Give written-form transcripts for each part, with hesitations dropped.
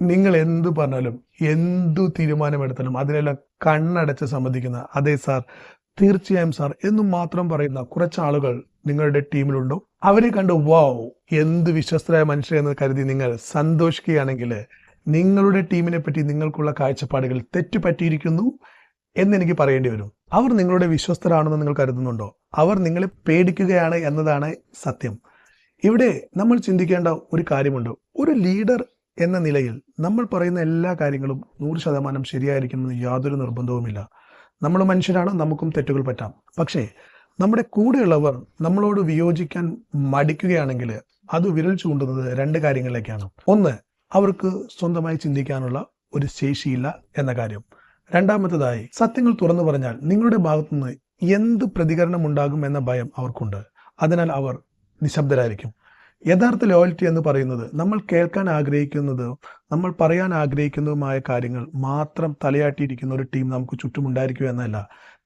നിങ്ങൾ എന്ത് പറഞ്ഞാലും എന്തു തീരുമാനമെടുത്താലും അതിനെല്ലാം കണ്ണടച്ച് സമ്മതിക്കുന്ന അതെ സാർ, തീർച്ചയായും സാർ എന്നും മാത്രം പറയുന്ന കുറച്ച് ആളുകൾ നിങ്ങളുടെ ടീമിലുണ്ടോ? അവരെ കണ്ട് വാവ് എന്ത് വിശ്വസ്തരായ മനുഷ്യരെന്ന് കരുതി നിങ്ങൾ സന്തോഷിക്കുകയാണെങ്കിൽ നിങ്ങളുടെ ടീമിനെ പറ്റി നിങ്ങൾക്കുള്ള കാഴ്ചപ്പാടുകൾ തെറ്റുപറ്റിയിരിക്കുന്നു എന്നെനിക്ക് പറയേണ്ടി വരും. അവർ നിങ്ങളുടെ വിശ്വസ്തരാണെന്ന് നിങ്ങൾ കരുതുന്നുണ്ടോ? അവർ നിങ്ങളെ പേടിക്കുകയാണ് എന്നതാണ് സത്യം. ഇവിടെ നമ്മൾ ചിന്തിക്കേണ്ട ഒരു കാര്യമുണ്ട്. ഒരു ലീഡർ എന്ന നിലയിൽ നമ്മൾ പറയുന്ന എല്ലാ കാര്യങ്ങളും 100% ശരിയായിരിക്കുമെന്ന് യാതൊരു നിർബന്ധവുമില്ല. നമ്മൾ മനുഷ്യരാണ്, നമുക്കും തെറ്റുകൾ പറ്റാം. പക്ഷേ നമ്മുടെ കൂടെയുള്ളവർ നമ്മളോട് വിയോജിക്കാൻ മടിക്കുകയാണെങ്കിൽ അത് വിരൽ ചൂണ്ടുന്നത് രണ്ട് കാര്യങ്ങളിലേക്കാണ്. ഒന്ന്, അവർക്ക് സ്വന്തമായി ചിന്തിക്കാനുള്ള ഒരു ശേഷിയില്ല എന്ന കാര്യം. രണ്ടാമത്തേതായി, സത്യങ്ങൾ തുറന്നു പറഞ്ഞാൽ നിങ്ങളുടെ ഭാഗത്തുനിന്ന് എന്ത് പ്രതികരണം ഉണ്ടാകും എന്ന ഭയം അവർക്കുണ്ട്. അതിനാൽ അവർ നിശബ്ദരായിരിക്കും. യഥാർത്ഥ ലോയൽറ്റി എന്ന് പറയുന്നത് നമ്മൾ കേൾക്കാൻ ആഗ്രഹിക്കുന്നത്, നമ്മൾ പറയാൻ ആഗ്രഹിക്കുന്നതുമായ കാര്യങ്ങൾ മാത്രം തലയാട്ടിയിരിക്കുന്ന ഒരു ടീം നമുക്ക് ചുറ്റുമുണ്ടായിരിക്കുക എന്നല്ല.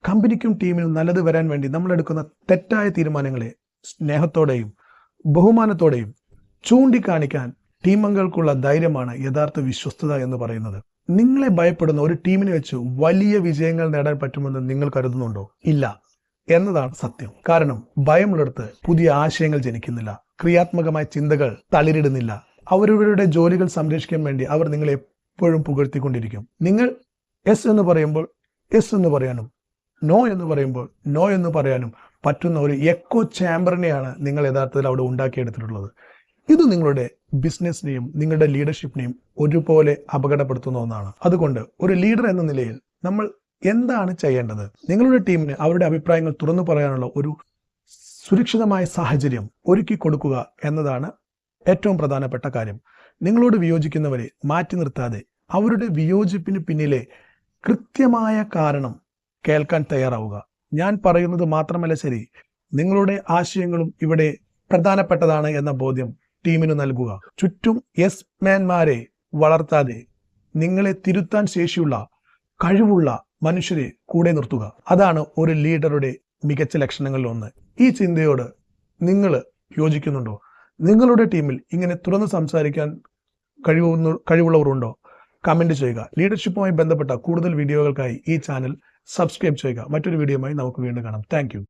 കമ്പനിക്കും ടീമിനും നല്ലത് വരാൻ വേണ്ടി നമ്മൾ എടുക്കുന്ന തെറ്റായ തീരുമാനങ്ങളെ സ്നേഹത്തോടെയും ബഹുമാനത്തോടെയും ചൂണ്ടിക്കാണിക്കാൻ ടീം അംഗങ്ങൾക്കുള്ള ധൈര്യമാണ് യഥാർത്ഥ വിശ്വസ്തത എന്ന് പറയുന്നത്. നിങ്ങളെ ഭയപ്പെടുന്ന ഒരു ടീമിനെ വെച്ച് വലിയ വിജയങ്ങൾ നേടാൻ പറ്റുമെന്ന് നിങ്ങൾ കരുതുന്നുണ്ടോ? ഇല്ല എന്നതാണ് സത്യം. കാരണം ഭയമുള്ളിടത്ത് പുതിയ ആശയങ്ങൾ ജനിക്കുന്നില്ല, ക്രിയാത്മകമായ ചിന്തകൾ തളിരിടുന്നില്ല. അവരവരുടെ ജോലികൾ സംരക്ഷിക്കാൻ വേണ്ടി അവർ നിങ്ങളെ എപ്പോഴും പുകഴ്ത്തിക്കൊണ്ടിരിക്കും. നിങ്ങൾ എസ് എന്ന് പറയുമ്പോൾ എസ് എന്ന് പറയാനും നോ എന്ന് പറയുമ്പോൾ നോ എന്ന് പറയാനും പറ്റുന്ന ഒരു എക്കോ ചാമ്പറിനെയാണ് നിങ്ങൾ യഥാർത്ഥത്തിൽ അവിടെ ഉണ്ടാക്കിയെടുത്തിട്ടുള്ളത്. ഇത് നിങ്ങളുടെ ബിസിനസ്സിനെയും നിങ്ങളുടെ ലീഡർഷിപ്പിനെയും ഒരുപോലെ അപകടപ്പെടുത്തുന്ന ഒന്നാണ്. അതുകൊണ്ട് ഒരു ലീഡർ എന്ന നിലയിൽ നമ്മൾ എന്താണ് ചെയ്യേണ്ടത്? നിങ്ങളുടെ ടീമിന് അവരുടെ അഭിപ്രായങ്ങൾ തുറന്നു പറയാനുള്ള ഒരു സുരക്ഷിതമായ സാഹചര്യം ഒരുക്കി കൊടുക്കുക എന്നതാണ് ഏറ്റവും പ്രധാനപ്പെട്ട കാര്യം. നിങ്ങളോട് വിയോജിക്കുന്നവരെ മാറ്റി നിർത്താതെ അവരുടെ വിയോജിപ്പിന് പിന്നിലെ കൃത്യമായ കാരണം കേൾക്കാൻ തയ്യാറാവുക. ഞാൻ പറയുന്നത് മാത്രമല്ല ശരി, നിങ്ങളുടെ ആശയങ്ങളും ഇവിടെ പ്രധാനപ്പെട്ടതാണ് എന്ന ബോധ്യം ടീമിന് നൽകുക. ചുറ്റും യെസ് മാൻമാരെ വളർത്താതെ നിങ്ങളെ തിരുത്താൻ ശേഷിയുള്ള കഴിവുള്ള മനുഷ്യരെ കൂടെ നിർത്തുക. അതാണ് ഒരു ലീഡറുടെ മികച്ച ലക്ഷണങ്ങളിൽ ഒന്ന്. ഈ ചിന്തയോട് നിങ്ങൾ യോജിക്കുന്നുണ്ടോ? നിങ്ങളുടെ ടീമിൽ ഇങ്ങനെ തുറന്ന് സംസാരിക്കാൻ കഴിവുള്ളവർ ഉണ്ടോ? കമന്റ് ചെയ്യുക. ലീഡർഷിപ്പുമായി ബന്ധപ്പെട്ട കൂടുതൽ വീഡിയോകൾക്കായി ഈ ചാനൽ സബ്സ്ക്രൈബ് ചെയ്യുക. മറ്റൊരു വീഡിയോയുമായി നമുക്ക് വീണ്ടും കാണാം. താങ്ക്